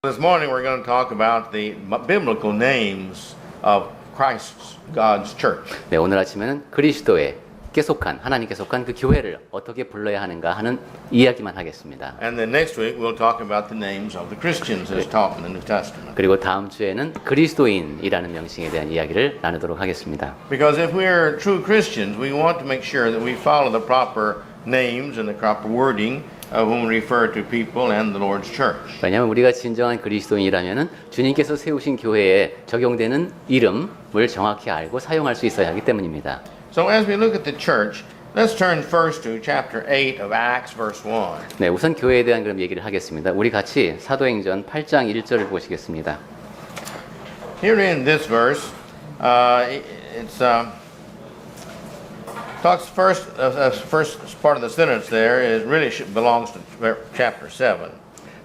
This morning we're going to talk about the biblical names of Christ's, God's church. 네, 오늘 아침에는 그리스도께 속한 하나님께 속한 그 교회를 어떻게 불러야 하는가 하는 이야기만 하겠습니다. And then next week we'll talk about the names of the Christians as taught in the New Testament. 그리고 다음 주에는 그리스도인이라는 명칭에 대한 이야기를 나누도록 하겠습니다. Because if we're true Christians, we want to make sure that we follow the proper names and the proper wording when we refer to people and the Lord's church. 왜냐하면 우리가 진정한 그리스도인이라면은 주님께서 세우신 교회에 적용되는 이름을 정확히 알고 사용할 수 있어야 하기 때문입니다. So as we look at the church, let's turn first to chapter 8 of Acts verse 1. 네, 우선 교회에 대한 그런 얘기를 하겠습니다. 우리 같이 사도행전 8장 1절을 보시겠습니다. Here in this verse, it's talks first part of the sentence there is really belongs to chapter 7.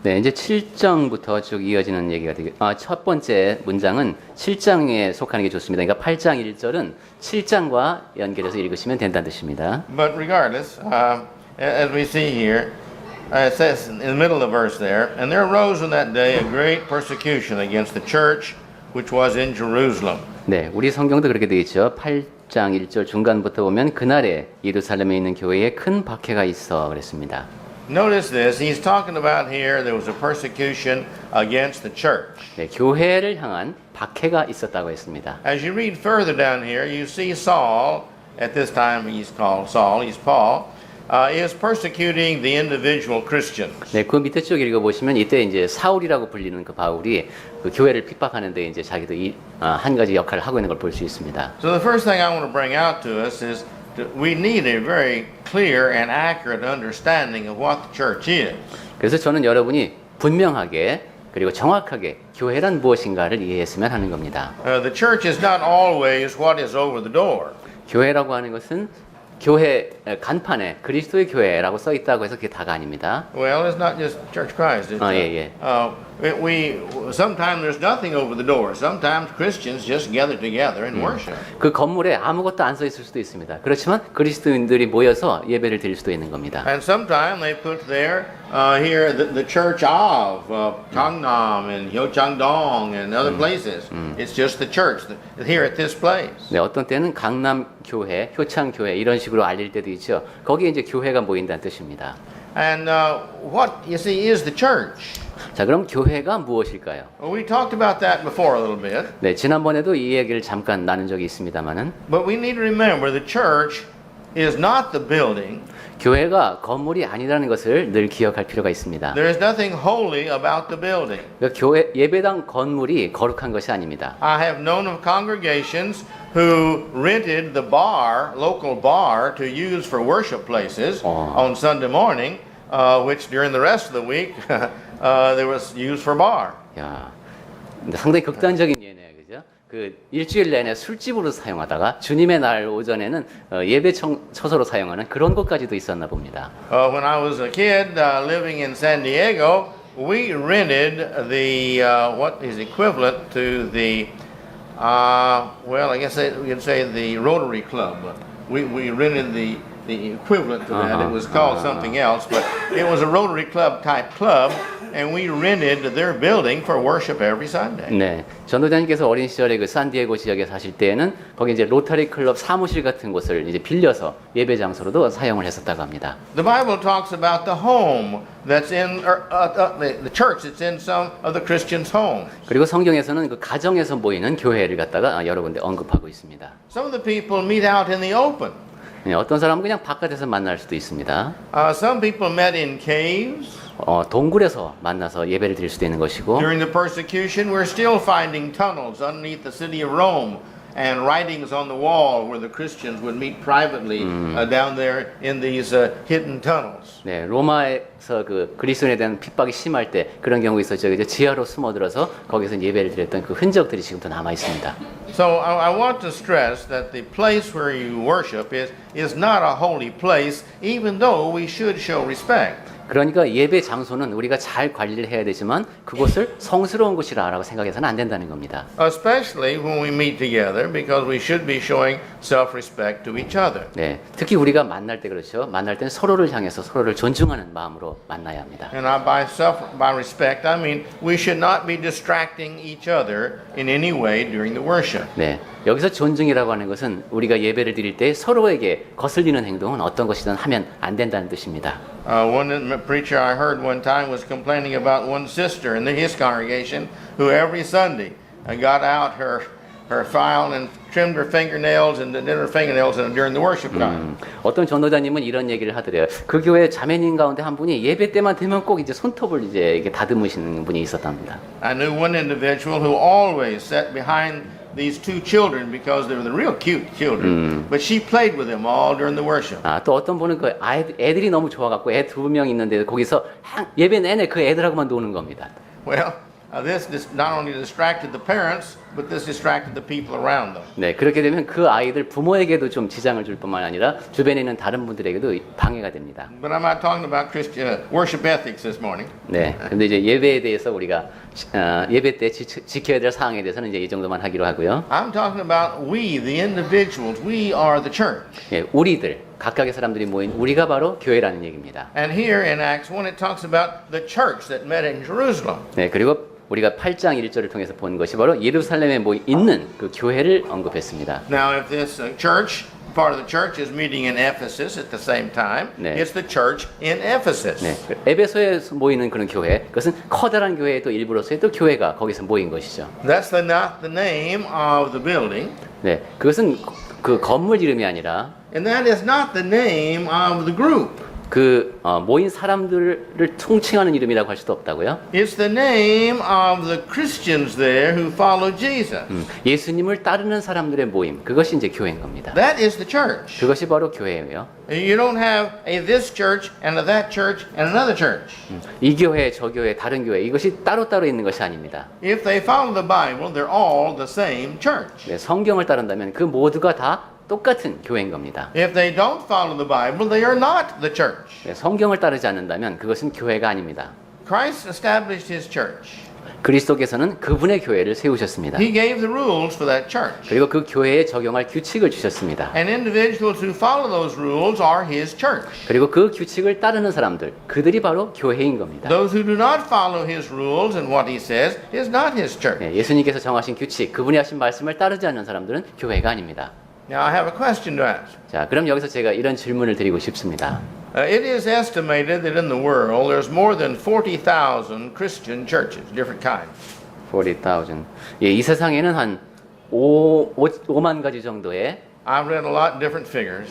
네, 이제 7장부터 쭉 이어지는 얘기가 첫 번째 문장은 7장에 속하는 게 좋습니다. 그러니까 8장 1절은 7장과 연결해서 읽으시면 된다는 뜻입니다. But regardless, as we see here, it says in the middle of the verse there, and there arose in that day a great persecution against the church which was in Jerusalem. 네, 우리 성경도 그렇게 되어 있죠. 8장 1절 중간부터 보면 그날에 예루살렘에 있는 교회에 큰 박해가 있어 그랬습니다. Notice this, he's talking about here there was a persecution against the church. 네, 교회를 향한 박해가 있었다고 했습니다. As you read further down here, you see Saul, at this time he's called Saul, he's Paul, is persecuting the individual Christians. 네, 그 밑에 쭉 읽어보시면 이때 이제 사울이라고 불리는 그 바울이 그 교회를 핍박하는데 이제 자기도 한 가지 역할을 하고 있는 걸 볼 수 있습니다. So the first thing I want to bring out to us is we need a very clear and accurate understanding of what the church is. 그래서 저는 여러분이 분명하게 그리고 정확하게 교회란 무엇인가를 이해했으면 하는 겁니다. The church is not always what is over the door. 교회라고 하는 것은 교회 간판에 그리스도의 교회라고 써 있다고 해서 그게 다가 아닙니다. Well, it's not just Church Christ. It's, 예. sometimes there's nothing over the door. Sometimes Christians just gather together and worship. 그 건물에 아무것도 안 써 있을 수도 있습니다. 그렇지만 그리스도인들이 모여서 예배를 드릴 수도 있는 겁니다. And sometimes they put there here the church of Gangnam and Hyeochangdong and other places. It's just the church here at this place. 네, 어떤 때는 강남 교회, 효창 교회 이런 식으로 알릴 때도 있죠. 거기에 이제 교회가 모인다는 뜻입니다. And what you see is the church. 자, 그럼 교회가 무엇일까요? Well, we talked about that before a little bit. 네, 지난번에도 이 얘기를 잠깐 나눈 적이 있습니다만은 But we need to remember the church is not the building. 교회가 건물이 아니라는 것을 늘 기억할 필요가 있습니다. There is nothing holy about the building. 그러니까 교회 예배당 건물이 거룩한 것이 아닙니다. I have known of congregations who rented the bar, local bar, to use for worship places on Sunday morning, which during the rest of the week there was used for bar. 야, 근데 상당히 극단적인 예네요, 그죠? 그 일주일 내내 술집으로 사용하다가 주님의 날 오전에는 예배 처소로 사용하는 그런 것까지도 있었나 봅니다. When I was a kid living in San Diego, we rented the what is equivalent to the well, I guess we can say the Rotary Club. We rented the equivalent to that. It was called something else, but it was a Rotary Club type club, and we rented their building for worship every Sunday. 네, 전도자님께서 어린 시절에 그 산디에고 지역에 사실 때에는 거기 이제 로터리 클럽 사무실 같은 곳을 이제 빌려서 예배 장소로도 사용을 했었다고 합니다. The Bible talks about the home that's in the church that's in some of the Christians' homes. 그리고 성경에서는 그 가정에서 모이는 교회를 갖다가 여러 군데 언급하고 있습니다. Some of the people meet out in the open. 네, 어떤 사람은 그냥 바깥에서 만날 수도 있습니다. Some people met in caves. 동굴에서 만나서 예배를 드릴 수도 있는 것이고 During the persecution, we're still finding tunnels underneath the city of Rome and writings on the wall where the Christians would meet privately down there in these hidden tunnels. 네, 로마에서 그 그리스도인에 대한 핍박이 심할 때 그런 경우 있었죠. 이제 지하로 숨어들어서 거기서 예배를 드렸던 그 흔적들이 지금도 남아 있습니다. So I want to stress that the place where you worship is not a holy place, even though we should show respect. 그러니까 예배 장소는 우리가 잘 관리를 해야 되지만 그곳을 성스러운 곳이라고 생각해서는 안 된다는 겁니다. Especially when we meet together, because we should be showing self-respect to each other. 네, 특히 우리가 만날 때 그렇죠. 만날 땐 서로를 향해서 서로를 존중하는 마음으로 만나야 합니다. And by respect, I mean we should not be distracting each other in any way during the worship. 네, 여기서 존중이라고 하는 것은 우리가 예배를 드릴 때 서로에게 거슬리는 행동은 어떤 것이든 하면 안 된다는 뜻입니다. One preacher I heard one time was complaining about one sister in his congregation who every Sunday got out her file and trimmed her fingernails and did her fingernails during the worship time. 어떤 전도자님은 이런 얘기를 하더래요. 그 교회 자매님 가운데 한 분이 예배 때만 되면 꼭 이제 손톱을 이제 이렇게 다듬으시는 분이 있었답니다. I knew one individual who always sat behind these two children because they were the real cute children. But she played with them all during the worship. 아, 또 어떤 분은 그 애들이 너무 좋아갖고 애 2명 있는데 거기서 예배 내내 그 애들하고만 노는 겁니다. Well, this not only distracted the parents, but this distracted the people around them. 네, 그렇게 되면 그 아이들 부모에게도 좀 지장을 줄 뿐만 아니라 주변에 있는 다른 분들에게도 방해가 됩니다. But I'm not talking about Christian worship ethics this morning. 네, 근데 이제 예배에 대해서 우리가 예배 때 지켜야 될 사항에 대해서는 이제 이 정도만 하기로 하고요. I'm talking about we, the individuals. We are the church. 예, 우리들 각각의 사람들이 모인 우리가 바로 교회라는 얘기입니다. And here in Acts 1, it talks about the church that met in Jerusalem. 네, 그리고 우리가 8장 1절을 통해서 본 것이 바로 예루살렘에 있는 그 교회를 언급했습니다. Now, if this church, part of the church, is meeting in Ephesus at the same time, 네. it's the church in Ephesus. 네, 에베소에 모이는 그런 교회, 그것은 커다란 교회의 또 일부로서의 또 교회가 거기서 모인 것이죠. That's not the name of the building, 네, 그것은 그 건물 이름이 아니라 and that is not the name of the group. 그 모인 사람들을 통칭하는 이름이라고 할 수도 없다고요. It's the name of the Christians there who follow Jesus. 예수님을 따르는 사람들의 모임, 그것이 이제 교회인 겁니다. That is the church. 그것이 바로 교회예요. You don't have this church and that church and another church. 이 교회, 저 교회, 다른 교회, 이것이 따로따로 있는 것이 아닙니다. If they follow the Bible, they're all the same church. 네, 성경을 따른다면 그 모두가 다 똑같은 교회인 겁니다. If they don't follow the Bible, they are not the church. 네, 성경을 따르지 않는다면 그것은 교회가 아닙니다. Christ established his church. 그리스도께서는 그분의 교회를 세우셨습니다. He gave the rules for that church. 그리고 그 교회에 적용할 규칙을 주셨습니다. And individuals who follow those rules are his church. 그리고 그 규칙을 따르는 사람들, 그들이 바로 교회인 겁니다. Those who do not follow his rules and what he says is not his church. 네, 예수님께서 정하신 규칙, 그분이 하신 말씀을 따르지 않는 사람들은 교회가 아닙니다. Now I have a question to ask. 자, 그럼 여기서 제가 이런 질문을 드리고 싶습니다. It is estimated that in the world there's more than 40,000 Christian churches, different kinds. 40,000. 예, 이 세상에는 한 5만 가지 정도의 I've read a lot of different figures.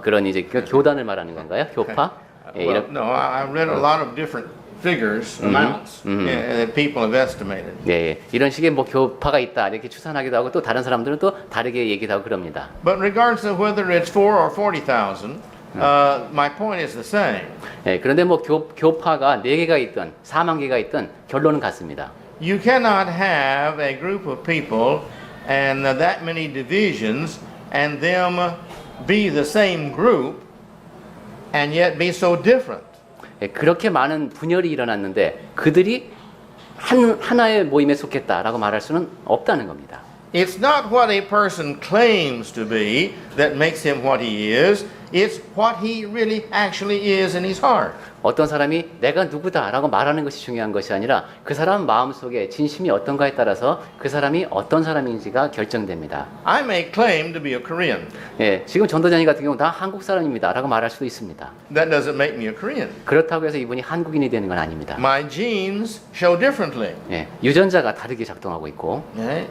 그런 이제 그 교단을 말하는 건가요? 교파? 예, Well, no, I've read a lot of different figures, amounts that people have estimated. 네, 이런 식의 뭐 교파가 있다 이렇게 추산하기도 하고 또 다른 사람들은 또 다르게 얘기도 하고 그럽니다. But regardless of whether it's 4 or 40,000, my point is the same. 네, 그런데 뭐 교파가 4개가 있든 4만 개가 있든 결론은 같습니다. You cannot have a group of people and that many divisions and them be the same group and yet be so different. 예, 그렇게 많은 분열이 일어났는데 그들이 하나의 모임에 속했다라고 말할 수는 없다는 겁니다. It's not what a person claims to be that makes him what he is. It's what he really actually is in his heart. 어떤 사람이 내가 누구다라고 말하는 것이 중요한 것이 아니라 그 사람 마음속에 진심이 어떤가에 따라서 그 사람이 어떤 사람인지가 결정됩니다. I may claim to be a Korean. 예, 지금 전도자님 같은 경우 다 한국 사람입니다라고 말할 수도 있습니다. That doesn't make me a Korean. 그렇다고 해서 이분이 한국인이 되는 건 아닙니다. My genes show differently. 예, 유전자가 다르게 작동하고 있고 Okay?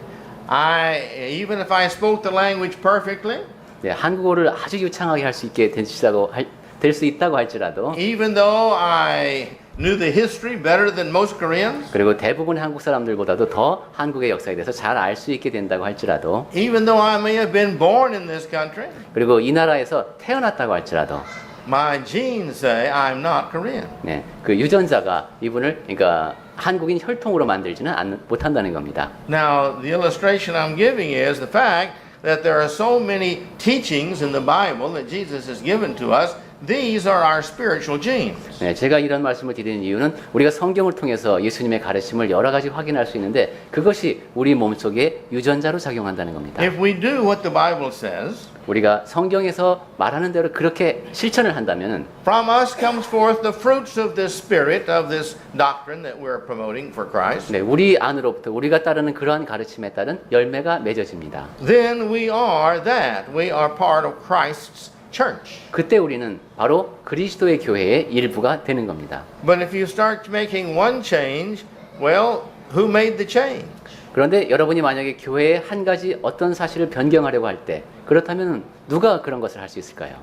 Even if I spoke the language perfectly, 네, 한국어를 아주 유창하게 할 수 있게 될 수 있다고 할지라도 even though I knew the history better than most Koreans, 그리고 대부분의 한국 사람들보다도 더 한국의 역사에 대해서 잘 알 수 있게 된다고 할지라도 even though I may have been born in this country, 그리고 이 나라에서 태어났다고 할지라도 my genes say I'm not Korean. 네, 그 유전자가 이분을 그러니까 한국인 혈통으로 만들지는 못한다는 겁니다. Now, the illustration I'm giving is the fact that there are so many teachings in the Bible that Jesus has given to us these are our spiritual genes. 네, 제가 이런 말씀을 드리는 이유는 우리가 성경을 통해서 예수님의 가르침을 여러 가지 확인할 수 있는데 그것이 우리 몸속에 유전자로 작용한다는 겁니다. If we do what the Bible says, 우리가 성경에서 말하는 대로 그렇게 실천을 한다면 from us comes forth the fruits of this spirit, of this doctrine that we're promoting for Christ. 네, 우리 안으로부터 우리가 따르는 그러한 가르침에 따른 열매가 맺어집니다. Then we are that. We are part of Christ's church. 그때 우리는 바로 그리스도의 교회의 일부가 되는 겁니다. But if you start making one change, well, who made the change? 그런데 여러분이 만약에 교회에 한 가지 어떤 사실을 변경하려고 할 때 그렇다면 누가 그런 것을 할 수 있을까요?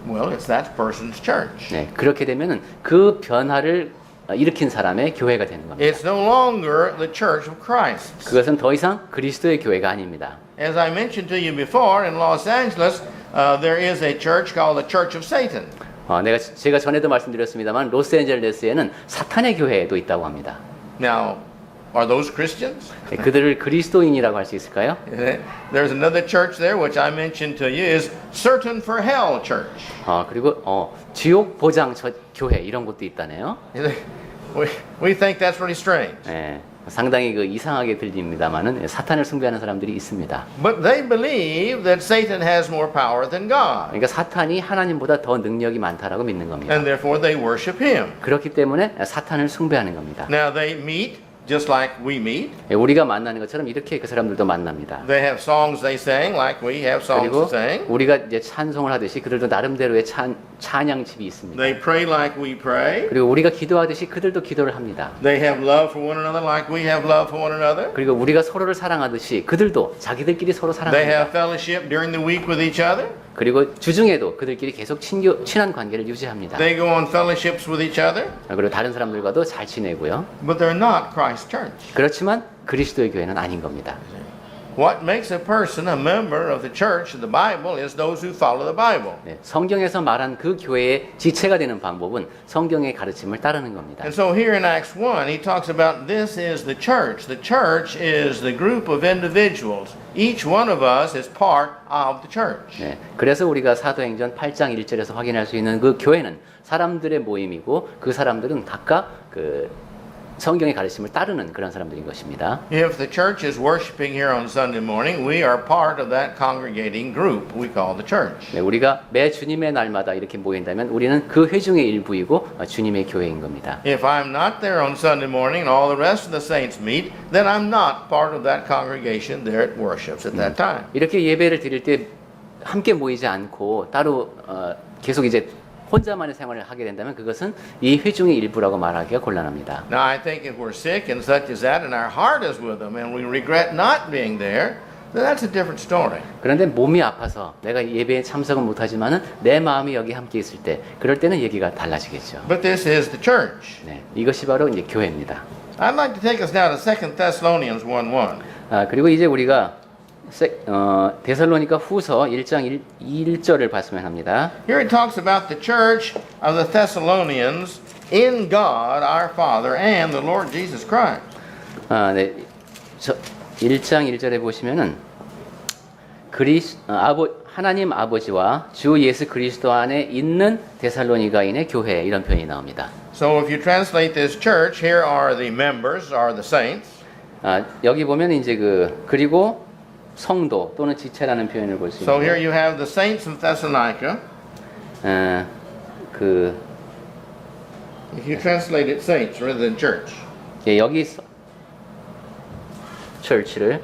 Well, it's that person's church. 네, 그렇게 되면은 그 변화를 일으킨 사람의 교회가 되는 겁니다. It's no longer the church of Christ. 그것은 더 이상 그리스도의 교회가 아닙니다. As I mentioned to you before, in Los Angeles, there is a church called the Church of Satan. 제가 전에도 말씀드렸습니다만 로스앤젤레스에는 사탄의 교회도 있다고 합니다. Now, are those Christians? 네, 그들을 그리스도인이라고 할 수 있을까요? There's another church there, which I mentioned to you, is Certain for Hell Church. 그리고 지옥 보장 교회 이런 것도 있다네요. We think that's really strange. 네, 상당히 이상하게 들립니다만은 사탄을 숭배하는 사람들이 있습니다. But they believe that Satan has more power than God. 그러니까 사탄이 하나님보다 더 능력이 많다라고 믿는 겁니다. And therefore they worship him. 그렇기 때문에 사탄을 숭배하는 겁니다. Now they meet just like we meet. 우리가 만나는 것처럼 이렇게 그 사람들도 만납니다. They have songs they sing like we have songs to 그리고 sing. 우리가 이제 찬송을 하듯이 그들도 나름대로의 찬양집이 있습니다. They pray like we pray. 그리고 우리가 기도하듯이 그들도 기도를 합니다. They have love for one another like we have love for one another. 그리고 우리가 서로를 사랑하듯이 그들도 자기들끼리 서로 They 사랑합니다. have fellowship during the week with each other. 그리고 주중에도 그들끼리 계속 친한 관계를 유지합니다. They go on fellowships with each other. 그리고 다른 사람들과도 잘 지내고요. But they're not Christ's church. 그렇지만 그리스도의 교회는 아닌 겁니다. What makes a person a member of the church of the Bible is those who follow the Bible. 네, 성경에서 말한 그 교회의 지체가 되는 방법은 성경의 가르침을 따르는 겁니다. And so here in Acts 1, he talks about this is the church. The church is the group of individuals. Each one of us is part of the church. 네, 그래서 우리가 사도행전 8장 1절에서 확인할 수 있는 그 교회는 사람들의 모임이고 그 사람들은 각각 성경의 가르침을 따르는 그런 사람들인 것입니다. If the church is worshiping here on Sunday morning, we are part of that congregating group we call the church. 네, 우리가 매 주님의 날마다 이렇게 모인다면 우리는 그 회중의 일부이고 주님의 교회인 겁니다. If I'm not there on Sunday morning and all the rest of the saints meet, then I'm not part of that congregation there at worships at that time. 이렇게 예배를 드릴 때 함께 모이지 않고 따로 계속 이제 혼자만의 생활을 하게 된다면 그것은 이 회중의 일부라고 말하기가 곤란합니다. Now I think if we're sick and such as that and our heart is with them and we regret not being there, then that's a different story. 그런데 몸이 아파서 내가 예배에 참석은 못하지만은 내 마음이 여기 함께 있을 때 그럴 때는 얘기가 달라지겠죠. But this is the church. 네, 이것이 바로 이제 교회입니다. I'd like to take us now to 2 Thessalonians 1:1. 그리고 이제 우리가 데살로니가 후서 1장 1절을 봤으면 합니다. Here it talks about the church of the Thessalonians in God our Father and the Lord Jesus Christ. 네. 1장 1절에 보시면은 하나님 아버지와 주 예수 그리스도 안에 있는 데살로니가인의 교회 이런 표현이 나옵니다. So if you translate this church, here are the members, are the saints. 여기 보면 이제 그리고 성도 또는 지체라는 표현을 볼 수 So here 있는데 you have the saints of Thessalonica. If you translate it saints rather than church. 여기 church를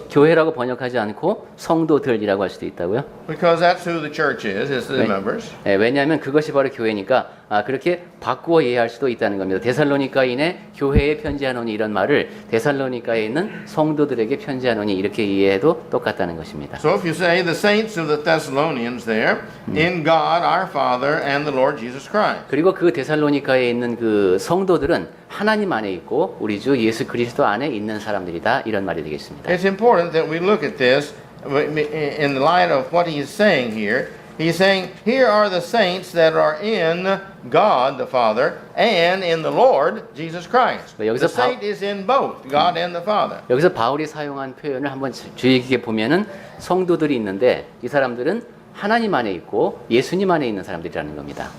교회라고 번역하지 않고 성도들이라고 할 수도 있다고요. Because that's who the church is the members. 네, 왜냐하면 그것이 바로 교회니까 그렇게 바꾸어 이해할 수도 있다는 겁니다. 데살로니가인의 교회에 편지하노니 이런 말을 데살로니가에 있는 성도들에게 편지하노니 이렇게 이해해도 똑같다는 것입니다. So if you say the saints of the Thessalonians there, in God our Father and the Lord Jesus Christ. 그리고 그 데살로니가에 있는 그 성도들은 하나님 안에 있고 우리 주 예수 그리스도 안에 있는 사람들이다 이런 말이 되겠습니다. It's important that we look at this in the light of what he is saying here. He's saying, here are the saints that are in God the Father and in the Lord Jesus Christ. The saint is in both God and the Father. 여기서 바울이 사용한 표현을 한번 주의 깊게 보면은 성도들이 있는데 이 사람들은 하나님 안에 있고 예수님 안에 있는 사람들이라는 겁니다.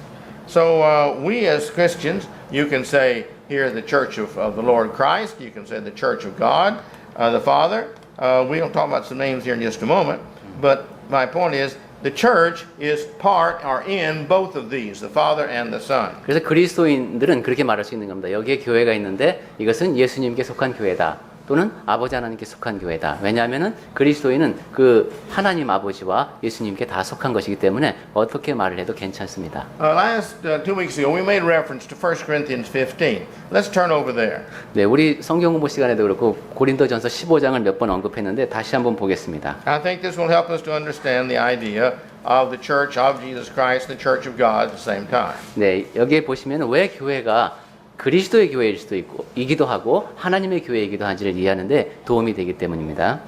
So we as Christians, you can say here the Church of the Lord Christ, you can say the Church of God, the Father. We'll talk about some names here in just a moment, but my point is the church is part or in both of these, the Father and the Son. 그래서 그리스도인들은 그렇게 말할 수 있는 겁니다. 여기에 교회가 있는데 이것은 예수님께 속한 교회다. 또는 아버지 하나님께 속한 교회다. 왜냐하면은 그리스도인은 그 하나님 아버지와 예수님께 다 속한 것이기 때문에 어떻게 말을 해도 괜찮습니다. Last 2 weeks ago, we made reference to 1 Corinthians 15. Let's turn over there. 네, 우리 성경 공부 시간에도 그렇고 고린도전서 15장을 몇 번 언급했는데 다시 한번 보겠습니다. I think this will help us to understand the idea of the Church of Jesus Christ, the Church of God at the same time. 네, 여기에 보시면 왜 교회가 그리스도의 교회일 수도 있고 이기도 하고 하나님의 교회이기도 한지를 이해하는데 도움이 되기 때문입니다.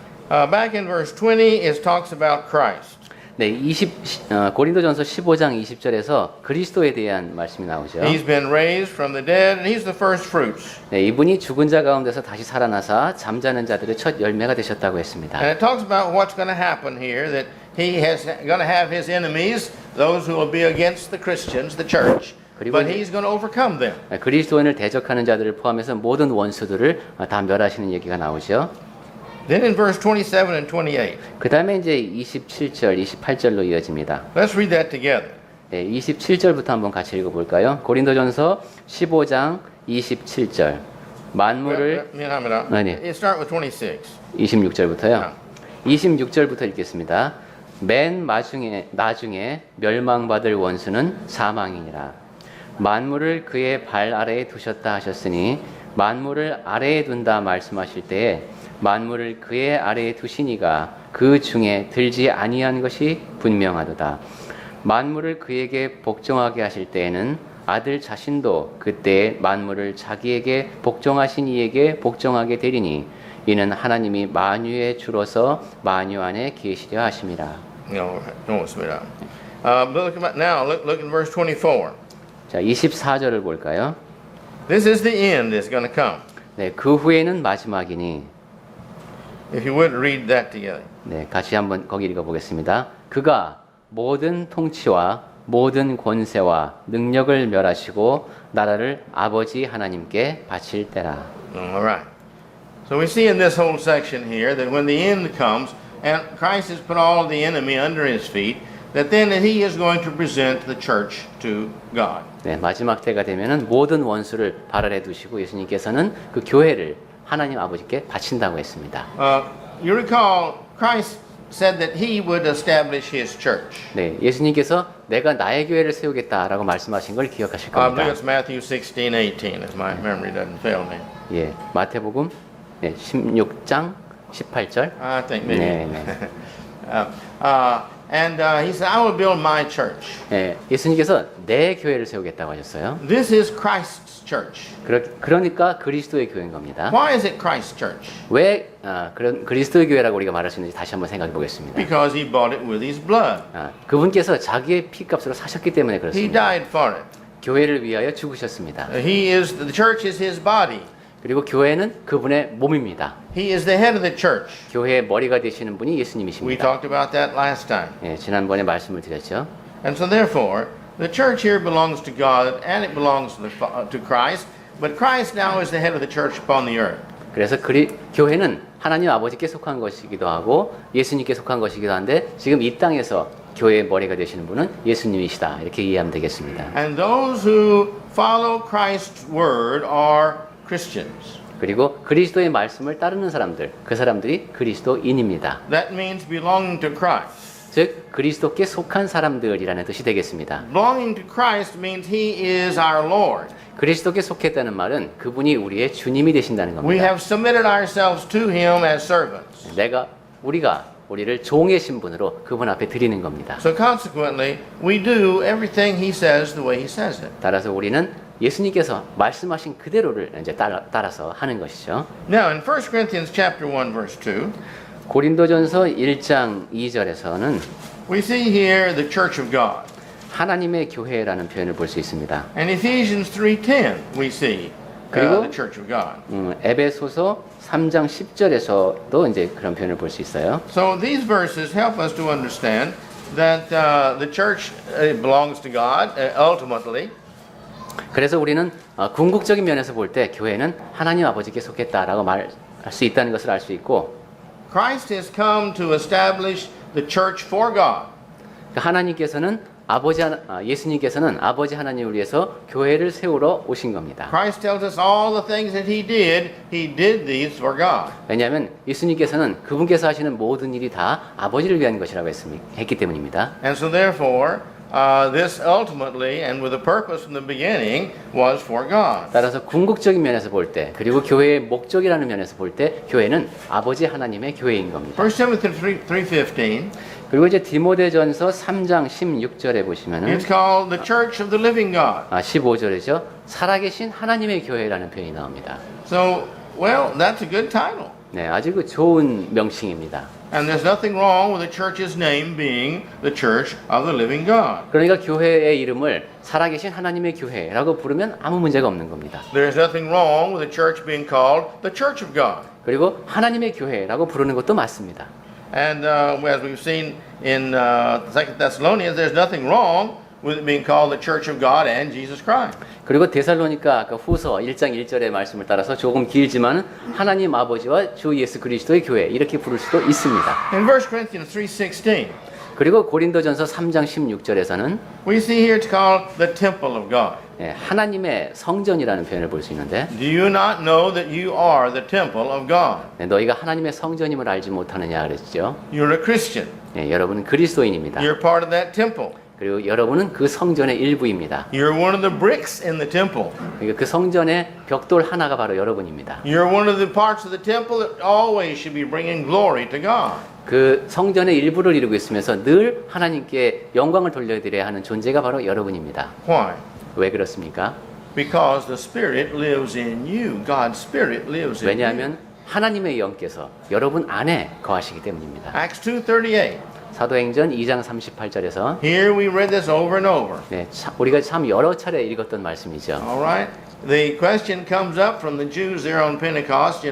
Back in verse 20, it talks about Christ. 네, 고린도전서 15장 20절에서 그리스도에 대한 말씀이 나오죠. He's been raised from the dead, and he's the first fruits. 네, 이분이 죽은 자 가운데서 다시 살아나사 잠자는 자들의 첫 열매가 되셨다고 했습니다. And it talks about what's going to happen here, that he is going to have his enemies, those who will be against the Christians, the church. But he's going to overcome them. 그리스도인을 대적하는 자들을 포함해서 모든 원수들을 다 멸하시는 얘기가 나오죠. Then in verse 27 and 28. 그 다음에 이제 27절, 28절로 이어집니다. Let's read that together. 네, 27절부터 한번 같이 읽어볼까요? 고린도전서 15장 27절. 만물을 You start with 26. 26절부터요. 26절부터 읽겠습니다. 맨 나중에 멸망받을 원수는 사망이니라. 만물을 그의 발 아래에 두셨다 하셨으니 만물을 아래에 둔다 말씀하실 때에 만물을 그의 아래에 두시니가 그 중에 들지 아니한 것이 분명하도다. 만물을 그에게 복종하게 하실 때에는 아들 자신도 그때 만물을 자기에게 복종하신 이에게 복종하게 되리니 이는 하나님이 만유의 주로서 만유 안에 계시려 하심이라. No, look in verse 24. 자, 24절을 볼까요? This is the end that's going to come. 네, 그 후에는 마지막이니. If you would read that together. 네, 같이 한번 거기 읽어보겠습니다. 그가 모든 통치와 모든 권세와 능력을 멸하시고 나라를 아버지 하나님께 바칠 때라. All right. So we see in this whole section here that when the end comes and Christ has put all the enemy under his feet, that then he is going to present the church to God. 네, 마지막 때가 되면은 모든 원수를 발 아래 두시고 예수님께서는 그 교회를 하나님 아버지께 바친다고 했습니다. You recall Christ said that he would establish his church. 네, 예수님께서 내가 나의 교회를 세우겠다라고 말씀하신 걸 기억하실 I believe 겁니다. it's Matthew 16:18, if my memory doesn't fail me. 예, 마태복음 네, 16장 18절. I think maybe. 네, 네. And he said, I will build my church. 네, 예수님께서 내 교회를 세우겠다고 하셨어요. This is Christ's church. 그러니까 그리스도의 교회인 겁니다. Why is it Christ's church? 왜 그런 그리스도의 교회라고 우리가 말할 수 있는지 다시 한번 생각해 보겠습니다. Because he bought it with his blood. 그분께서 자기의 피값으로 사셨기 때문에 He 그렇습니다. died for it. 교회를 위하여 죽으셨습니다. The church is his body. 그리고 교회는 그분의 몸입니다. He is the head of the church. 교회의 머리가 되시는 분이 We 예수님이십니다. talked about that last time. 예, 지난번에 말씀을 드렸죠. And so therefore, the church here belongs to God and it belongs to Christ, but Christ now is the head of the church upon the earth. 그래서 교회는 하나님 아버지께 속한 것이기도 하고 예수님께 속한 것이기도 한데 지금 이 땅에서 교회의 머리가 되시는 분은 예수님이시다. 이렇게 이해하면 되겠습니다. And those who follow Christ's word are Christians. 그리고 그리스도의 말씀을 따르는 사람들, 그 사람들이 그리스도인입니다. That means belonging to Christ. 즉 그리스도께 속한 사람들이라는 뜻이 되겠습니다. Belonging to Christ means He is our Lord. 그리스도께 속했다는 말은 그분이 우리의 주님이 되신다는 We 겁니다. have submitted ourselves to Him as servants. 우리가 우리를 종의 신분으로 그분 앞에 드리는 겁니다. So consequently, we do everything He says the way He says it. 따라서 우리는 예수님께서 말씀하신 그대로를 이제 따라서 하는 것이죠. Now in 1 Corinthians chapter 1 verse 2, 고린도전서 1장 2절에서는 we see here the church of God. 하나님의 교회라는 표현을 볼 수 있습니다. And Ephesians 3:10 we see 그리고 the church of God. 에베소서 3장 10절에서도 이제 그런 표현을 볼 수 있어요. So these verses help us to understand that the church belongs to God ultimately. 그래서 우리는 궁극적인 면에서 볼 때 교회는 하나님 아버지께 속했다라고 말할 수 있다는 것을 알 수 있고 Christ has come to establish the church for God. 하나님께서는 예수님께서는 아버지 하나님을 위해서 교회를 세우러 오신 겁니다. Christ tells us all the things that he did these for God. 왜냐하면 예수님께서는 그분께서 하시는 모든 일이 다 아버지를 위한 것이라고 했기 때문입니다. And so therefore, this ultimately and with a purpose from the beginning was for God. 따라서 궁극적인 면에서 볼 때 그리고 교회의 목적이라는 면에서 볼 때 교회는 아버지 하나님의 교회인 겁니다. 1 Timothy 3:15. 그리고 이제 디모데전서 3장 16절에 보시면은 It's called the church of the living God. 15절이죠. 살아계신 하나님의 교회라는 표현이 나옵니다. So, well, that's a good title. 네, 아주 그 좋은 명칭입니다. And there's nothing wrong with the church's name being the church of the living God. 그러니까 교회의 이름을 살아계신 하나님의 교회라고 부르면 아무 문제가 없는 겁니다. There's nothing wrong with the church being called the church of God. 그리고 하나님의 교회라고 부르는 것도 맞습니다. And as we've seen in 2 Thessalonians, there's nothing wrong with it being called the church of God and Jesus Christ. 그리고 데살로니가 아까 후서 1장 1절의 말씀을 따라서 조금 길지만 하나님 아버지와 주 예수 그리스도의 교회 이렇게 부를 수도 있습니다. In 1 Corinthians 3:16, 그리고 고린도전서 3장 16절에서는 we see here it's called the temple of God. 하나님의 성전이라는 표현을 볼 수 있는데 Do you not know that you are the temple of God? 너희가 하나님의 성전임을 알지 못하느냐 그랬죠. You're a Christian. 여러분은 그리스도인입니다. You're part of that temple. 그리고 여러분은 그 성전의 일부입니다. You're one of the bricks in the temple. 그러니까 그 성전의 벽돌 하나가 바로 여러분입니다. You're one of the parts of the temple that always should be bringing glory to God. 그 성전의 일부를 이루고 있으면서 늘 하나님께 영광을 돌려드려야 하는 존재가 바로 여러분입니다. Why? 왜 그렇습니까? Because the Spirit lives in you. God's Spirit lives in you. 왜냐하면 하나님의 영께서 여러분 안에 거하시기 때문입니다. Acts 2:38. 사도행전 2장 38절에서 Here we read this over and over. 우리가 참 여러 차례 읽었던 말씀이죠. All right? The question comes up from the Jews there on Pentecost,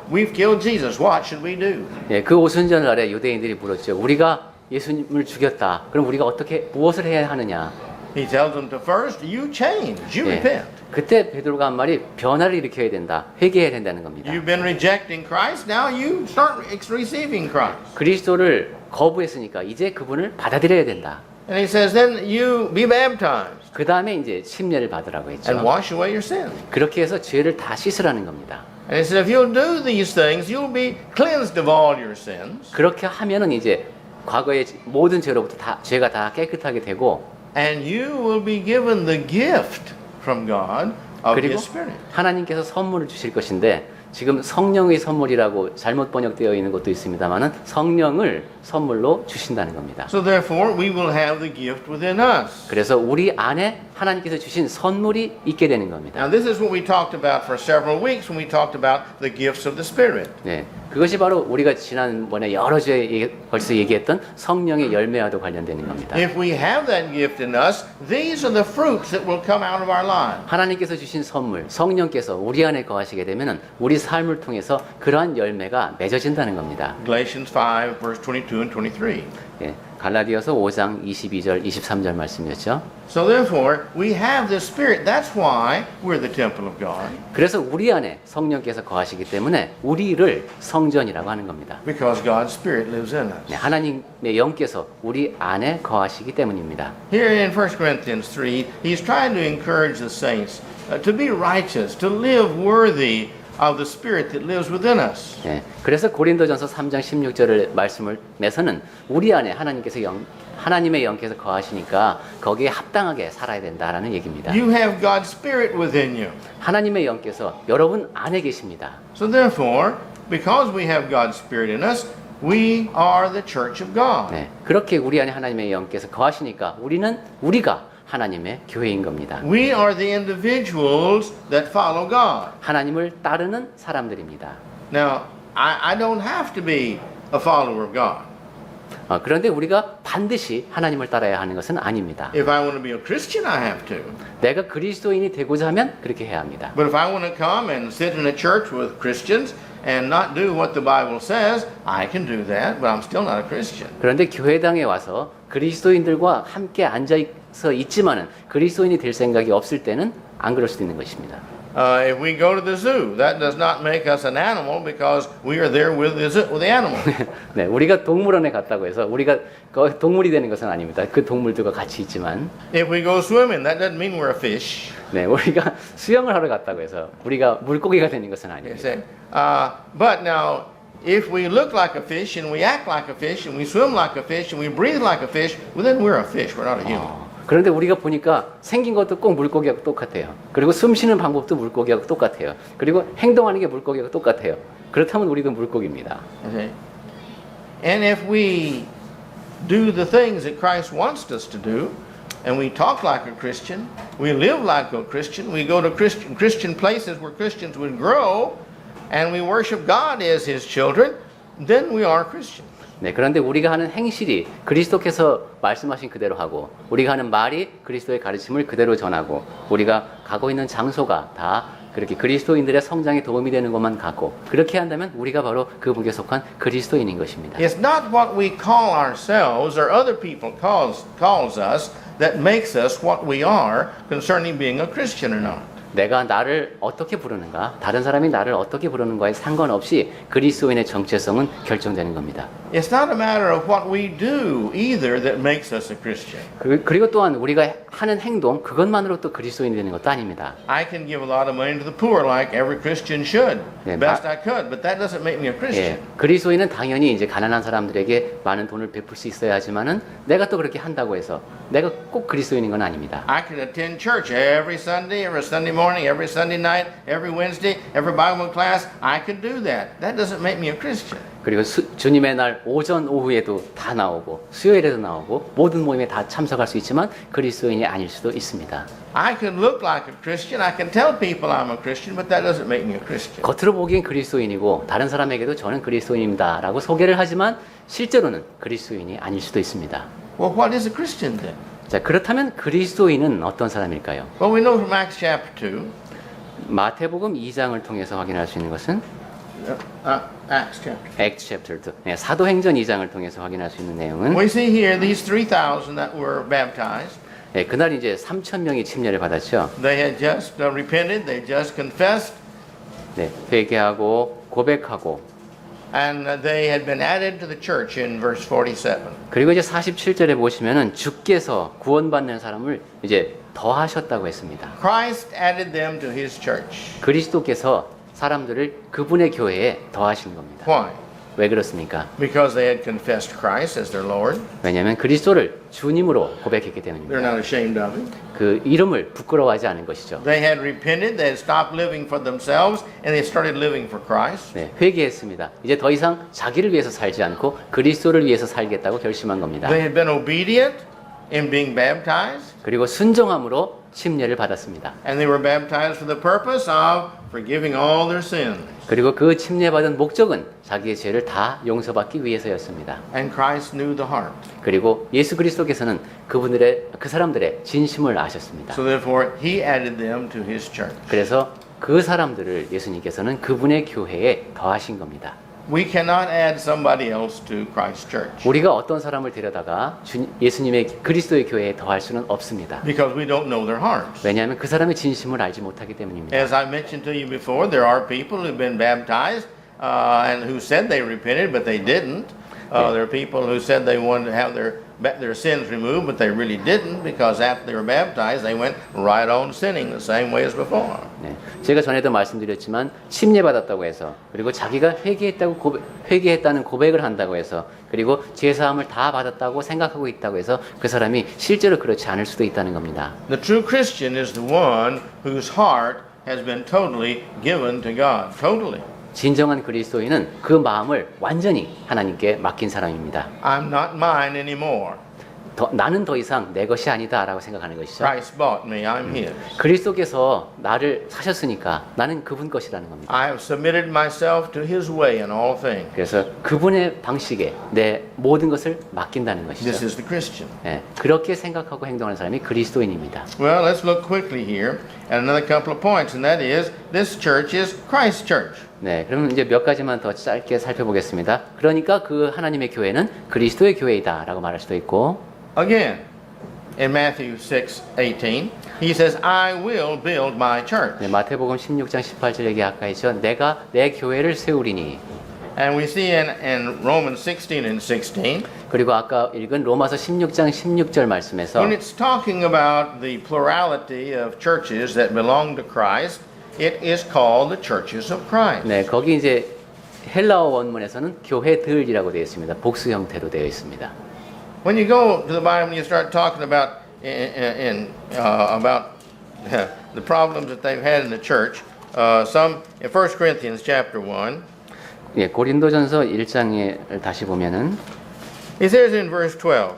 we've killed Jesus. What should we do? 그 오순절 날에 유대인들이 물었죠. 우리가 예수님을 죽였다. 그럼 우리가 무엇을 해야 하느냐? He tells them to first, you change, you repent. 그때 베드로가 한 말이 변화를 일으켜야 된다. 회개해야 된다는 겁니다. You've been rejecting Christ, now you start receiving Christ. 그리스도를 거부했으니까 이제 그분을 받아들여야 된다. And he says, then you be baptized 그 다음에 이제 침례를 받으라고 했죠. and wash away your sins. 그렇게 해서 죄를 다 씻으라는 겁니다. And he said, if you'll do these things, you'll be cleansed of all your sins. 그렇게 하면은 이제 과거의 모든 죄로부터 죄가 다 깨끗하게 되고 And you will be given the gift from God of 그리고 His Spirit. 하나님께서 선물을 주실 것인데 지금 성령의 선물이라고 잘못 번역되어 있는 것도 있습니다만은 성령을 선물로 주신다는 겁니다. So therefore, we will have the gift within us. 그래서 우리 안에 하나님께서 주신 선물이 있게 되는 겁니다. Now, this is what we talked about for several weeks when we talked about the gifts of the Spirit. 네, 그것이 바로 우리가 지난번에 여러 주에 벌써 얘기했던 성령의 열매와도 관련되는 겁니다. If we have that gift in us, these are the fruits that will come out of our lives. 하나님께서 주신 선물, 성령께서 우리 안에 거하시게 되면은 우리 삶을 통해서 그러한 열매가 맺어진다는 겁니다. Galatians 5, verse 22 and 23. 예, 갈라디아서 5장 22절, 23절 말씀이었죠. So therefore, we have this Spirit. That's why we're the temple of God. 그래서 우리 안에 성령께서 거하시기 때문에 우리를 성전이라고 하는 겁니다. Because God's Spirit lives in us. 네, 하나님의 영께서 우리 안에 거하시기 때문입니다. Here in 1 Corinthians 3, he's trying to encourage the saints to be righteous, to live worthy of the Spirit that lives within us. 네, 그래서 고린도전서 3장 16절을 말씀을 내서는 우리 안에 하나님의 영께서 거하시니까 거기에 합당하게 살아야 된다라는 얘기입니다. You have God's Spirit within you. 하나님의 영께서 여러분 안에 계십니다. So therefore, because we have God's Spirit in us, we are the church of God. 네, 그렇게 우리 안에 하나님의 영께서 거하시니까 우리가 하나님의 교회인 겁니다. We are the individuals that follow God. 하나님을 따르는 사람들입니다. Now, I don't have to be a follower of God. 그런데 우리가 반드시 하나님을 따라야 하는 것은 아닙니다. If I want to be a Christian, I have to. 내가 그리스도인이 되고자 하면 그렇게 해야 합니다. But if I want to come and sit in a church with Christians and not do what the Bible says, I can do that, but I'm still not a Christian. 그런데 교회당에 와서 그리스도인들과 함께 앉아서 있지만은 그리스도인이 될 생각이 없을 때는 안 그럴 수도 있는 것입니다. If we go to the zoo, that does not make us an animal because we are there with the animal. 네, 우리가 동물원에 갔다고 해서 우리가 동물이 되는 것은 아닙니다. 그 동물들과 같이 있지만, If we go swimming, that doesn't mean we're a fish. 네, 우리가 수영을 하러 갔다고 해서 우리가 물고기가 되는 것은 You 아닙니다. see? But now, if we look like a fish and we act like a fish and we swim like a fish and we breathe like a fish, well then we're a fish. We're not a human. 그런데 우리가 보니까 생긴 것도 꼭 물고기하고 똑같아요. 그리고 숨 쉬는 방법도 물고기하고 똑같아요. 그리고 행동하는 게 물고기하고 똑같아요. 그렇다면 우리도 물고기입니다. Okay? And if we do the things that Christ wants us to do, and we talk like a Christian, we live like a Christian, we go to Christian places where Christians would grow, and we worship God as His children, then we are Christians. 네, 그런데 우리가 하는 행실이 그리스도께서 말씀하신 그대로 하고 우리가 하는 말이 그리스도의 가르침을 그대로 전하고 우리가 가고 있는 장소가 다 그렇게 그리스도인들의 성장에 도움이 되는 것만 같고 그렇게 한다면 우리가 바로 그 북에 속한 그리스도인인 것입니다. It's not what we call ourselves or other people calls us that makes us what we are concerning being a Christian or not. 내가 나를 어떻게 부르는가, 다른 사람이 나를 어떻게 부르는가에 상관없이 그리스도인의 정체성은 결정되는 겁니다. It's not a matter of what we do either that makes us a Christian. 그리고 또한 우리가 하는 행동 그것만으로 또 그리스도인이 되는 것도 아닙니다. I can give a lot of money to the poor like every Christian should, 네, best I could, but that doesn't make me a Christian. 예, 그리스도인은 당연히 이제 가난한 사람들에게 많은 돈을 베풀 수 있어야 하지만은 내가 또 그렇게 한다고 해서 내가 꼭 그리스도인인 건 아닙니다. I can attend church every Sunday morning, every Sunday night, every Wednesday, every Bible class. I can do that. That doesn't make me a Christian. 그리고 주님의 날 오전 오후에도 다 나오고 수요일에도 나오고 모든 모임에 다 참석할 수 있지만 그리스도인이 아닐 수도 있습니다. I can look like a Christian. I can tell people I'm a Christian, but that doesn't make me a Christian. 겉으로 보기엔 그리스도인이고 다른 사람에게도 저는 그리스도인입니다라고 소개를 하지만 실제로는 그리스도인이 아닐 수도 있습니다. Well, what is a Christian then? 자, 그렇다면 그리스도인은 어떤 사람일까요? Well, we know from Acts chapter 2. 마태복음 2장을 통해서 확인할 수 있는 것은 Acts chapter. Acts chapter 2. 네, 사도행전 2장을 통해서 확인할 수 있는 내용은 We see here these 3,000 that were baptized. 네, 그날 이제 3,000명이 침례를 받았죠. They had just repented. They just confessed. 네, 회개하고 고백하고 And they had been added to the church in verse 47. 그리고 이제 47절에 보시면은 주께서 구원받는 사람을 이제 더하셨다고 했습니다. Christ added them to His church. 그리스도께서 사람들을 그분의 교회에 더하신 겁니다. Why? 왜 그렇습니까? Because they had confessed Christ as their Lord. 왜냐하면 그리스도를 주님으로 고백했기 They're 때문입니다. not ashamed of Him. 그 이름을 부끄러워하지 않은 것이죠. They had repented. They had stopped living for themselves and they started living for Christ. 네, 회개했습니다. 이제 더 이상 자기를 위해서 살지 않고 그리스도를 위해서 살겠다고 결심한 겁니다. They had been obedient in being baptized. 그리고 순종함으로 침례를 받았습니다. And they were baptized for the purpose of forgiving all their sins. 그리고 그 침례받은 목적은 자기의 죄를 다 용서받기 위해서였습니다. And Christ knew the heart. 그리고 예수 그리스도께서는 그 사람들의 진심을 아셨습니다. So therefore, He added them to His church. 그래서 그 사람들을 예수님께서는 그분의 교회에 더하신 겁니다. We cannot add somebody else to Christ's church 우리가 어떤 사람을 데려다가 예수님의 그리스도의 교회에 더할 수는 없습니다. because we don't know their hearts. 왜냐하면 그 사람의 진심을 알지 못하기 때문입니다. As I mentioned to you before, there are people who've been baptized and who said they repented, but they didn't. There are people who said they wanted to have their sins removed, but they really didn't because after they were baptized, they went right on sinning the same way as before. 네, 제가 전에도 말씀드렸지만 침례 받았다고 해서 그리고 자기가 회개했다는 고백을 한다고 해서 그리고 죄 사함을 다 받았다고 생각하고 있다고 해서 그 사람이 실제로 그렇지 않을 수도 있다는 겁니다. The true Christian is the one whose heart has been totally given to God. Totally. 진정한 그리스도인은 그 마음을 완전히 하나님께 맡긴 사람입니다. I'm not mine anymore. 나는 더 이상 내 것이 아니다라고 생각하는 것이죠. Christ bought me. I'm His. 그리스도께서 나를 사셨으니까 나는 그분 것이라는 겁니다. I have submitted myself to His way in all things. 그래서 그분의 방식에 내 모든 것을 맡긴다는 This 것이죠. is the Christian. 네, 그렇게 생각하고 행동하는 사람이 그리스도인입니다. Well, let's look quickly here at another couple of points, and that is this church is Christ's church. 네, 그럼 이제 몇 가지만 더 짧게 살펴보겠습니다. 그러니까 그 하나님의 교회는 그리스도의 교회이다라고 말할 수도 있고, Again, in Matthew 6:18, he says, I will build my church. 네, 마태복음 16장 18절 얘기 아까 했죠. 내가 내 교회를 세우리니. And we see in Romans 16 and 16, 그리고 아까 읽은 로마서 16장 16절 말씀에서 when it's talking about the plurality of churches that belong to Christ, it is called the churches of Christ. 네, 거기 이제 헬라어 원문에서는 교회들이라고 되어 있습니다. 복수 형태로 되어 있습니다. When you go to the Bible and you start talking about about the problems that they've had in the church, some in 1 Corinthians chapter 1, 예, 고린도전서 1장에 다시 보면은 he says in verse 12,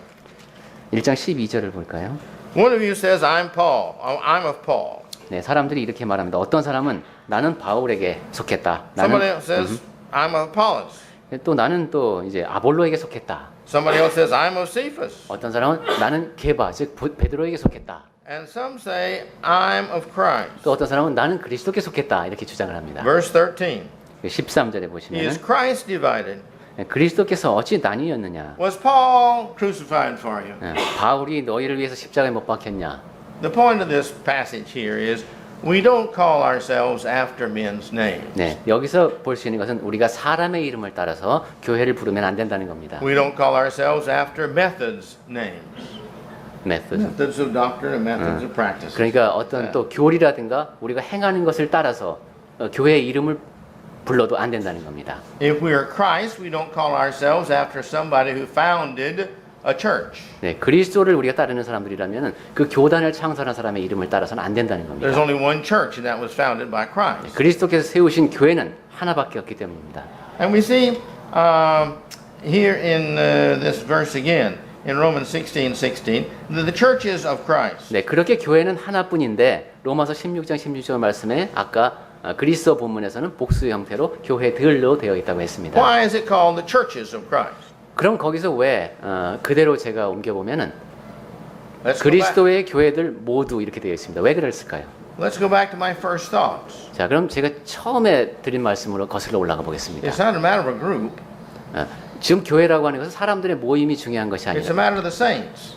1장 12절을 볼까요? one of you says, I'm Paul, I'm of Paul. 네, 사람들이 이렇게 말합니다. 어떤 사람은 나는 바울에게 속했다. Somebody else says, I'm of Apollos. 또 나는 또 이제 아볼로에게 속했다. Somebody else says, I'm of Cephas. 어떤 사람은 나는 게바 즉 베드로에게 속했다. And some say, I'm of Christ. 또 어떤 사람은 나는 그리스도께 속했다. 이렇게 주장을 합니다. Verse 13, 13절에 is 보시면 Christ divided? 그리스도께서 어찌 나뉘었느냐? Was Paul crucified for you? 바울이 너희를 위해서 십자가에 못 박혔냐? The point of this passage here is we don't call ourselves after men's names. 네, 여기서 볼 수 있는 것은 우리가 사람의 이름을 따라서 교회를 부르면 안 된다는 겁니다. We don't call ourselves after methods names. Method. Methods of doctrine and methods of practice. 그러니까 어떤 또 교리라든가 우리가 행하는 것을 따라서 교회의 이름을 불러도 안 된다는 겁니다. If we are Christ, we don't call ourselves after somebody who founded a church. 네, 그리스도를 우리가 따르는 사람들이라면 그 교단을 창설한 사람의 이름을 따라서는 안 된다는 겁니다. There's only one church, and that was founded by Christ. 그리스도께서 세우신 교회는 하나밖에 없기 때문입니다. And we see here in this verse again, in Romans 16:16, that the churches of Christ. 네, 그렇게 교회는 하나뿐인데 로마서 16장 16절 말씀에 아까 그리스도 본문에서는 복수 형태로 교회들로 되어 있다고 했습니다. Why is it called the churches of Christ? 그럼 거기서 왜 그대로 제가 옮겨보면은 Let's go back. 그리스도의 교회들 모두 이렇게 되어 있습니다. 왜 그랬을까요? Let's go back to my first thoughts. 자, 그럼 제가 처음에 드린 말씀으로 거슬러 올라가 보겠습니다. It's not a matter of a group. 지금 교회라고 하는 것은 사람들의 모임이 중요한 것이 It's a 아니라 matter of the saints.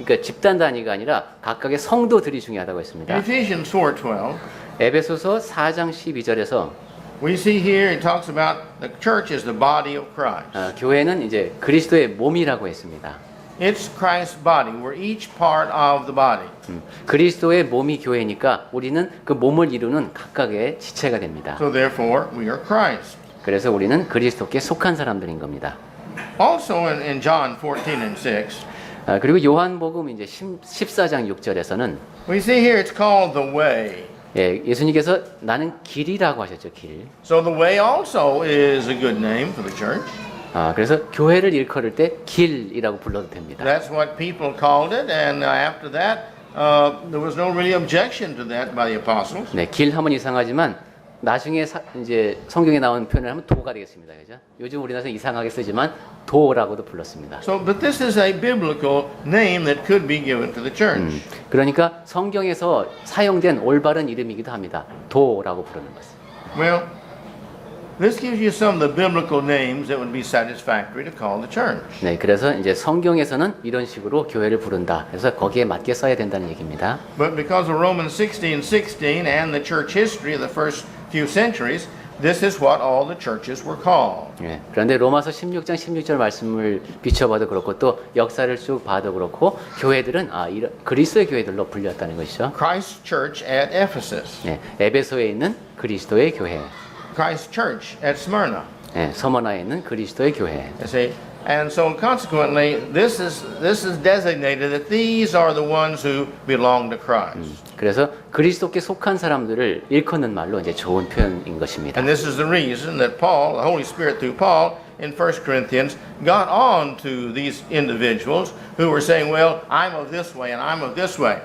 그러니까 집단 단위가 아니라 각각의 성도들이 중요하다고 In 했습니다. Ephesians 4:12, 에베소서 4장 12절에서 we see here it talks about the church is the body of Christ. 교회는 이제 그리스도의 몸이라고 했습니다. It's Christ's body. We're each part of the body. 그리스도의 몸이 교회니까 우리는 그 몸을 이루는 각각의 지체가 됩니다. So therefore, we are Christ. 그래서 우리는 그리스도께 속한 사람들인 겁니다. Also in John 14 and 6, 그리고 요한복음 이제 14장 6절에서는 we see here it's called the way. 예수님께서 나는 길이라고 하셨죠, 길. So the way also is a good name for the church. 그래서 교회를 일컬을 때 길이라고 불러도 됩니다. That's what people called it, and after that, there was no really objection to that by the apostles. 네, 길 하면 이상하지만 나중에 이제 성경에 나온 표현을 하면 도가 되겠습니다, 그죠? 요즘 우리나라에서 이상하게 쓰지만 도라고도 불렀습니다. So, but this is a biblical name that could be given to the church. 그러니까 성경에서 사용된 올바른 이름이기도 합니다. 도라고 부르는 것은. Well, this gives you some of the biblical names that would be satisfactory to call the church. 네, 그래서 이제 성경에서는 이런 식으로 교회를 부른다. 그래서 거기에 맞게 써야 된다는 얘기입니다. But because of Romans 16:16 and the church history of the first few centuries, this is what all the churches were called. 네, 그런데 로마서 16장 16절 말씀을 비춰봐도 그렇고 또 역사를 쭉 봐도 그렇고 교회들은 이런 그리스도의 교회들로 불렸다는 것이죠. Christ's church at Ephesus. 네, 에베소에 있는 그리스도의 교회. Christ's church at Smyrna. 네, 서머나에 있는 그리스도의 교회. You see, and so consequently, this is designated that these are the ones who belong to Christ. 그래서 그리스도께 속한 사람들을 일컫는 말로 이제 좋은 표현인 것입니다. And this is the reason that Paul, the Holy Spirit through Paul, in 1 Corinthians, got on to these individuals who were saying, well, I'm of this way and I'm of this way.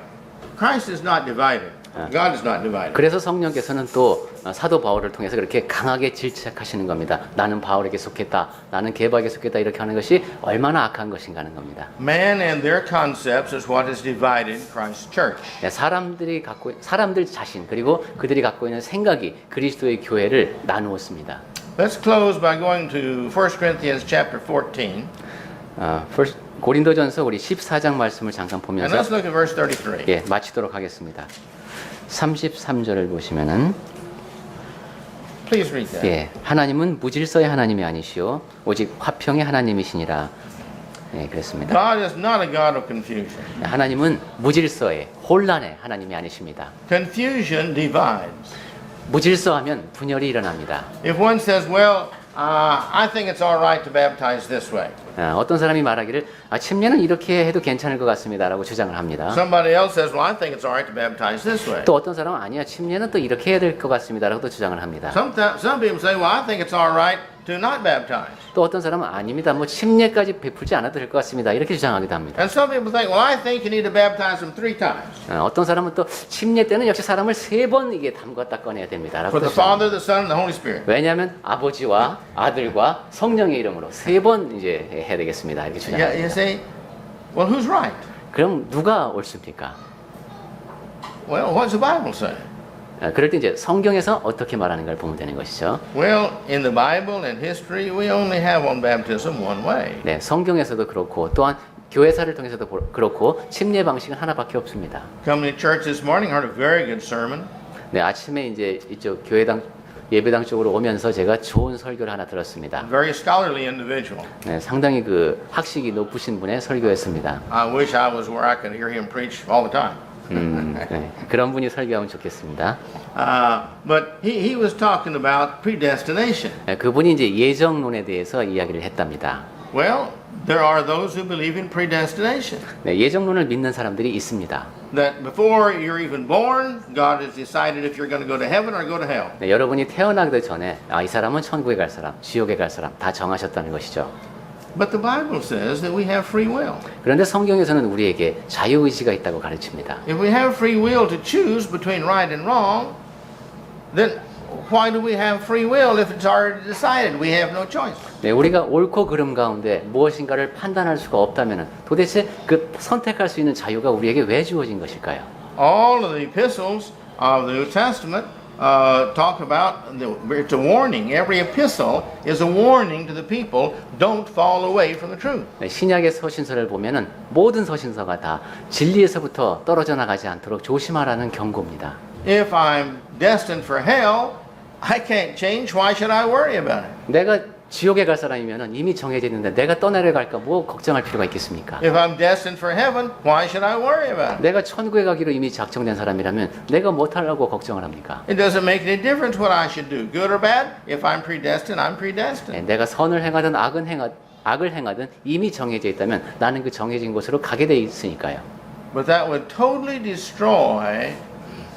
Christ is not divided. God is not divided. 그래서 성령께서는 또 사도 바울을 통해서 그렇게 강하게 질책하시는 겁니다. 나는 바울에게 속했다. 나는 게바에게 속했다. 이렇게 하는 것이 얼마나 악한 것인가 하는 겁니다. Man and their concepts is what has divided Christ's church. 네, 사람들 자신 그리고 그들이 갖고 있는 생각이 그리스도의 교회를 나누었습니다. Let's close by going to 1 Corinthians chapter 14. 고린도전서 우리 14장 말씀을 잠깐 And 보면서 let's look at verse 33. 예, 마치도록 하겠습니다. 33절을 보시면은 Please read that. 예, 하나님은 무질서의 하나님이 아니시오 오직 화평의 하나님이시니라. 예, 그랬습니다. God is not a God of confusion. 하나님은 무질서의 혼란의 하나님이 아니십니다. Confusion divides. 무질서하면 분열이 일어납니다. If one says, well, I think it's all right to baptize this way. 어떤 사람이 말하기를 침례는 이렇게 해도 괜찮을 것 같습니다라고 주장을 합니다. Somebody else says, well, I think it's all right to baptize this way. 또 어떤 사람은 아니야 침례는 또 이렇게 해야 될 것 같습니다라고 또 주장을 합니다. Some people say, well, I think it's all right to not baptize. 또 어떤 사람은 아닙니다. 뭐 침례까지 베풀지 않아도 될 것 같습니다. 이렇게 주장하기도 합니다. And some people think, well, I think you need to baptize them 3 times. 어떤 사람은 또 침례 때는 역시 사람을 3번 이게 담갔다 꺼내야 됩니다라고 For the Father, the Son, and the Holy Spirit. 왜냐하면 아버지와 아들과 성령의 이름으로 3번 이제 해야 되겠습니다. 이렇게 Yeah, you 주장합니다. say, well, who's right? 그럼 누가 옳습니까? Well, what's the Bible say? 그럴 때 이제 성경에서 어떻게 말하는가를 보면 되는 것이죠. Well, in the Bible and history, we only have on baptism one way. 네, 성경에서도 그렇고 또한 교회사를 통해서도 그렇고 침례 방식은 하나밖에 없습니다. Coming to church this morning, heard a very good sermon. 네, 아침에 이제 이쪽 교회당 예배당 쪽으로 오면서 제가 좋은 설교를 하나 들었습니다. Very scholarly individual. 네, 상당히 그 학식이 높으신 분의 설교였습니다. I wish I was where I could hear him preach all the time. 네, 그런 분이 설교하면 좋겠습니다. But he was talking about predestination. 네, 그분이 이제 예정론에 대해서 이야기를 했답니다. Well, there are those who believe in predestination. 네, 예정론을 믿는 사람들이 있습니다. That before you're even born, God has decided if you're going to go to heaven or go to hell. 네, 여러분이 태어나기 전에 이 사람은 천국에 갈 사람, 지옥에 갈 사람 다 정하셨다는 것이죠. But the Bible says that we have free will. 그런데 성경에서는 우리에게 자유의지가 있다고 가르칩니다. If we have free will to choose between right and wrong, then why do we have free will if it's already decided? We have no choice. 네, 우리가 옳고 그름 가운데 무엇인가를 판단할 수가 없다면 도대체 그 선택할 수 있는 자유가 우리에게 왜 주어진 것일까요? All of the epistles of the New Testament talk about, it's a warning. Every epistle is a warning to the people, don't fall away from the truth. 네, 신약의 서신서를 보면은 모든 서신서가 다 진리에서부터 떨어져 나가지 않도록 조심하라는 경고입니다. If I'm destined for hell, I can't change. Why should I worry about it? 내가 지옥에 갈 사람이면은 이미 정해져 있는데 내가 떠내려갈까 뭐 걱정할 필요가 있겠습니까? If I'm destined for heaven, why should I worry about it? 내가 천국에 가기로 이미 작정된 사람이라면 내가 못하려고 걱정을 합니까? It doesn't make any difference what I should do, good or bad. If I'm predestined, I'm 네, predestined. 내가 선을 행하든 악을 행하든 이미 정해져 있다면 나는 그 정해진 곳으로 가게 돼 있으니까요. But that would totally destroy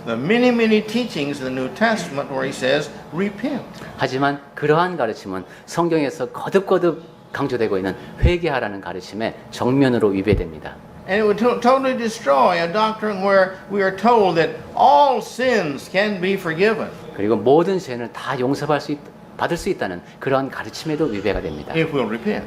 the many, many teachings in the New Testament where he says, repent. 하지만 그러한 가르침은 성경에서 거듭거듭 강조되고 있는 회개하라는 가르침에 정면으로 위배됩니다. And it would totally destroy a doctrine where we are told that all sins can be forgiven 그리고 모든 죄는 다 받을 수 있다는 그러한 가르침에도 위배가 됩니다. if we'll repent.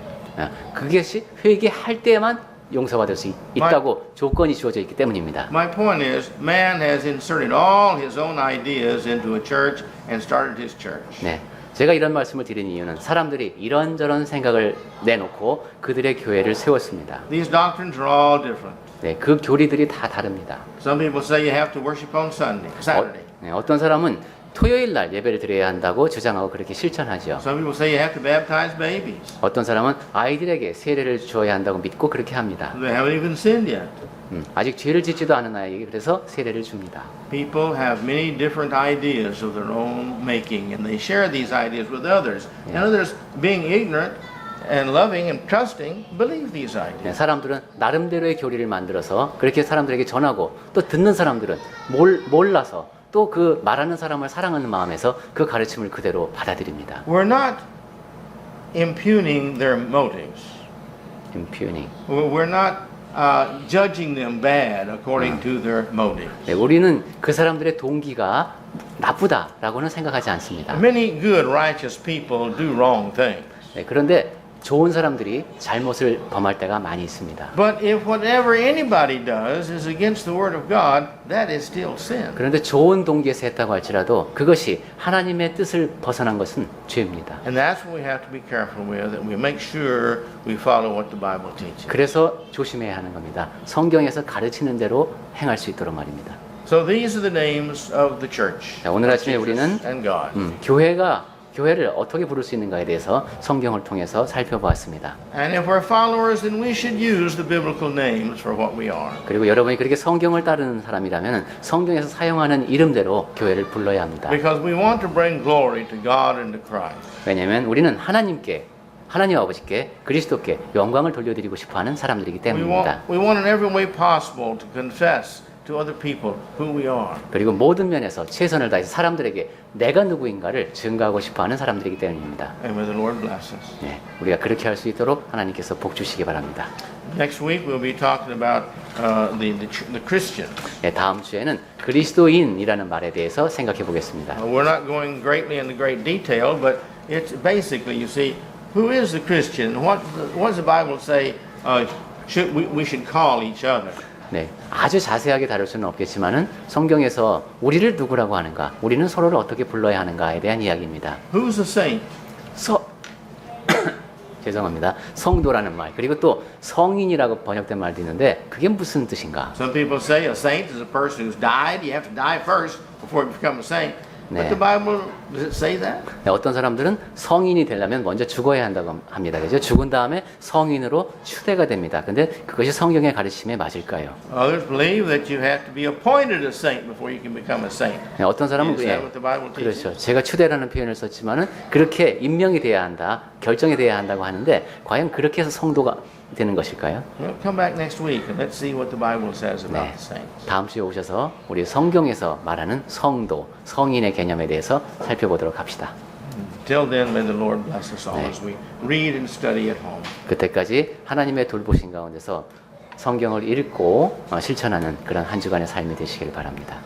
그것이 회개할 때만 용서받을 수 있다고 조건이 주어져 있기 때문입니다. My point is, man has inserted all his own ideas into a church and started his church. 네, 제가 이런 말씀을 드린 이유는 사람들이 이런저런 생각을 내놓고 그들의 교회를 세웠습니다. These doctrines are all different. 네, 그 교리들이 다 다릅니다. Some people say you have to worship on Saturday. 어떤 사람은 토요일 날 예배를 드려야 한다고 주장하고 그렇게 실천하죠. Some people say you have to baptize babies. 어떤 사람은 아이들에게 세례를 주어야 한다고 믿고 그렇게 합니다. They haven't even sinned yet. 아직 죄를 짓지도 않은 아이에게 그래서 세례를 줍니다. People have many different ideas of their own making, and they share these ideas with others. And others, being ignorant and loving and trusting, believe these ideas. 네, 사람들은 나름대로의 교리를 만들어서 그렇게 사람들에게 전하고 또 듣는 사람들은 몰라서 또 그 말하는 사람을 사랑하는 마음에서 그 가르침을 그대로 받아들입니다. We're not impugning their motives. impugning. We're not judging them bad according to their motives. 네, 우리는 그 사람들의 동기가 나쁘다라고는 생각하지 않습니다. Many good, righteous people do wrong things. 네, 그런데 좋은 사람들이 잘못을 범할 때가 많이 있습니다. But if whatever anybody does is against the Word of God, that is still sin. 그런데 좋은 동기에서 했다고 할지라도 그것이 하나님의 뜻을 벗어난 것은 죄입니다. And that's what we have to be careful with, that we make sure we follow what the Bible teaches. 그래서 조심해야 하는 겁니다. 성경에서 가르치는 대로 행할 수 있도록 말입니다. So these are the names of the church, 자, 오늘 아침에 Jesus 우리는 and God. 교회를 어떻게 부를 수 있는가에 대해서 성경을 통해서 살펴보았습니다. And if we're followers, then we should use the biblical names for what we are. 그리고 여러분이 그렇게 성경을 따르는 사람이라면 성경에서 사용하는 이름대로 교회를 불러야 합니다. Because we want to bring glory to God and to Christ. 왜냐하면 우리는 하나님 아버지께 그리스도께 영광을 돌려드리고 싶어하는 사람들이기 때문입니다. We want in every way possible to confess to other people who we are. 그리고 모든 면에서 최선을 다해서 사람들에게 내가 누구인가를 증거하고 싶어하는 사람들이기 때문입니다. And may the Lord bless us. 네, 우리가 그렇게 할 수 있도록 하나님께서 복 주시기 바랍니다. Next week we'll be talking about the Christian. 네, 다음 주에는 그리스도인이라는 말에 대해서 생각해 보겠습니다. We're not going greatly into great detail, but it's basically, you see, who is the Christian? What does the Bible say we should call each other? 네, 아주 자세하게 다룰 수는 없겠지만은 성경에서 우리를 누구라고 하는가, 우리는 서로를 어떻게 불러야 하는가에 대한 이야기입니다. Who's a saint? 죄송합니다. 성도라는 말, 그리고 또 성인이라고 번역된 말도 있는데 그게 무슨 뜻인가? Some people say a saint is a person who's died. You have to die first before you become a saint. 네. But the Bible, does it say that? 네, 어떤 사람들은 성인이 되려면 먼저 죽어야 한다고 합니다. 그죠? 죽은 다음에 성인으로 추대가 됩니다. 근데 그것이 성경의 가르침에 맞을까요? Others believe that you have to be appointed a saint before you can become a saint. 네, 어떤 사람은 Is that what the Bible teaches? 그렇죠. 제가 추대라는 표현을 썼지만은 그렇게 임명이 돼야 한다, 결정이 돼야 한다고 하는데 과연 그렇게 해서 성도가 되는 것일까요? Well, come back next week and let's see what the Bible says about 네. the saints. 다음 주에 오셔서 우리 성경에서 말하는 성도, 성인의 개념에 대해서 살펴보도록 합시다. Till then, may the Lord bless us all 네. as we read and study at home. 그때까지 하나님의 돌보신 가운데서 성경을 읽고 실천하는 그런 한 주간의 삶이 되시길 바랍니다.